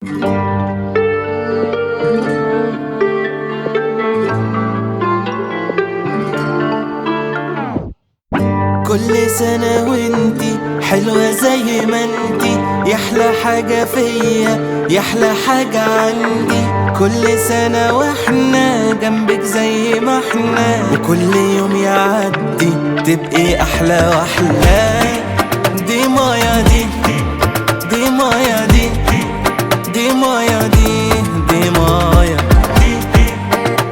كل سنة وانتي حلوة زي ما انتي، يحلى حاجة فيا يحلى حاجة عندي. كل سنة واحنا جنبك زي ما احنا، وكل يوم يعدي تبقي احلى واحلى. دي مايا دي مايا دي مايا دي مايا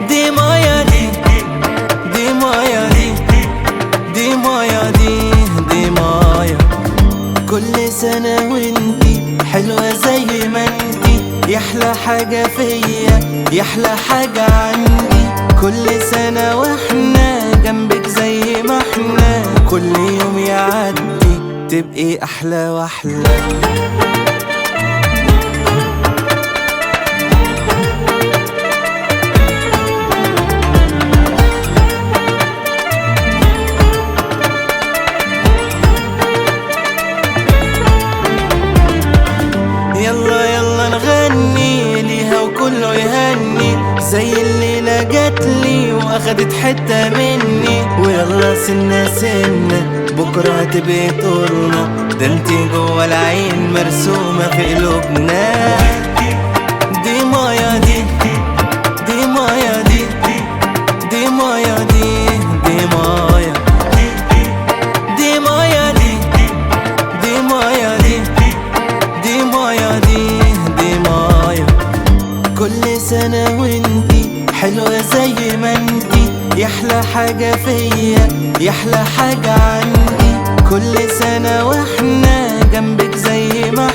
دي مايا دي مايا دي مايا دي مايا. كل سنة وانتي حلوة زي ما انتي، يحلى حاجة فيا يحلى حاجة عندي. كل سنة واحنا جنبك زي ما احنا، كل يوم يعدي تبقي احلى واحلى. يلا يلا نغني ليها وكله يهني، زي الليلة جاتلي واخدت حتة مني. ويلا سنة سنة بكرة هتبقي طولنا، ده انتي جوا العين مرسومة في قلوبنا. دي مايا دي مايا دي مايا دي مايا دي مايا دي مايا دي مايا دي مايا. كل سنة وانتي حلوة زي ما انتي، يحلى حاجة فيا يحلى حاجة عندي. كل سنة واحنا جنبك زي ما